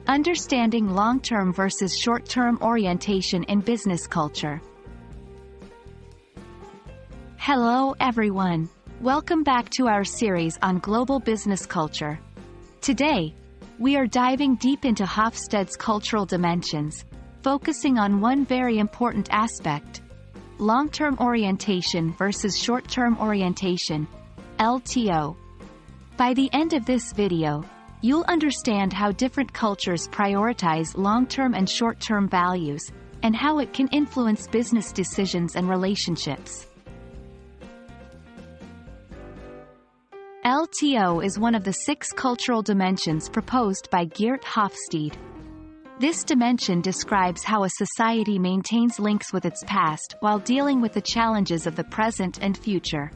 Understanding long-term versus short-term orientation in business culture. Hello everyone. Welcome back to our series on global business culture. Today, we are diving deep into Hofstede's cultural dimensions, focusing on one very important aspect: long-term orientation versus short-term orientation, LTO. By the end of this video, you'll understand how different cultures prioritize long-term and short-term values, and how it can influence business decisions and relationships. LTO is one of the 6 cultural dimensions proposed by Geert Hofstede. This dimension describes how a society maintains links with its past while dealing with the challenges of the present and future.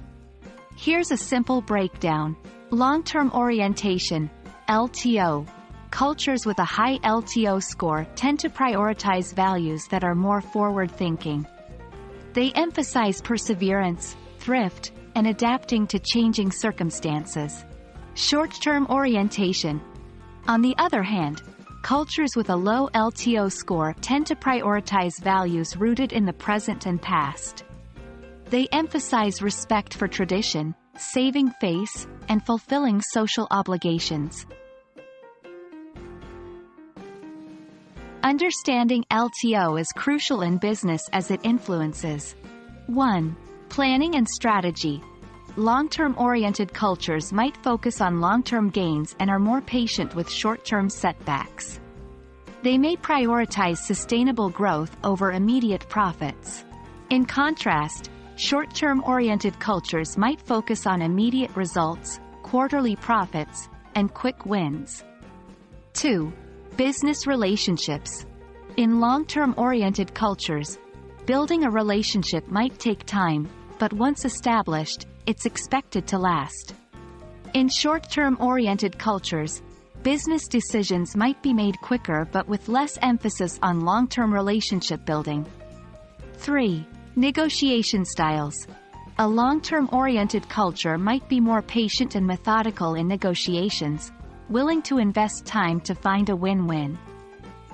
Here's a simple breakdown. Long-term orientation, LTO. Cultures with a high LTO score tend to prioritize values that are more forward-thinking. They emphasize perseverance, thrift, and adapting to changing circumstances. Short-term orientation. On the other hand, cultures with a low LTO score tend to prioritize values rooted in the present and past. They emphasize respect for tradition, saving face, and fulfilling social obligations. Understanding LTO is crucial in business as it influences 1. Planning and strategy. Long-term oriented cultures might focus on long-term gains and are more patient with short-term setbacks. They may prioritize sustainable growth over immediate profits. In contrast, short-term oriented cultures might focus on immediate results, quarterly profits, and quick wins. 2. Business relationships. In long-term oriented cultures, building a relationship might take time, but once established, it's expected to last. In short-term oriented cultures, business decisions might be made quicker but with less emphasis on long-term relationship building. 3. Negotiation styles. A long-term oriented culture might be more patient and methodical in negotiations, willing to invest time to find a win-win.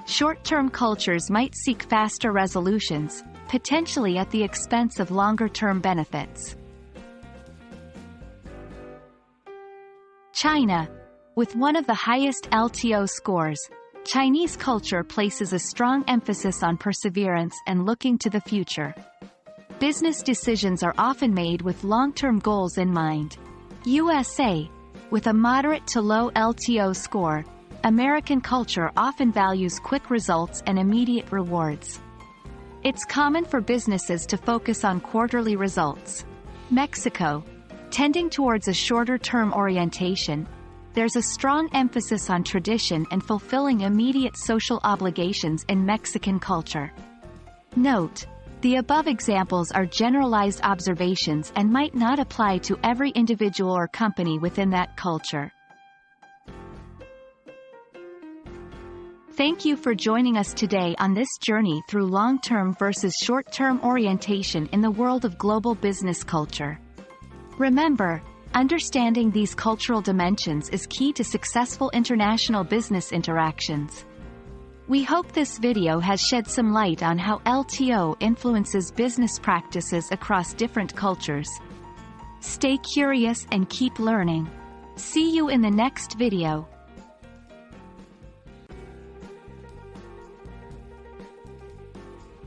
Short-term cultures might seek faster resolutions, potentially at the expense of longer-term benefits. China. With one of the highest LTO scores, Chinese culture places a strong emphasis on perseverance and looking to the future. Business decisions are often made with long-term goals in mind. USA. With a moderate to low LTO score, American culture often values quick results and immediate rewards. It's common for businesses to focus on quarterly results. Mexico. Tending towards a shorter-term orientation, there's a strong emphasis on tradition and fulfilling immediate social obligations in Mexican culture. Note: the above examples are generalized observations and might not apply to every individual or company within that culture. Thank you for joining us today on this journey through long-term versus short-term orientation in the world of global business culture. Remember, understanding these cultural dimensions is key to successful international business interactions. We hope this video has shed some light on how LTO influences business practices across different cultures. Stay curious and keep learning. See you in the next video.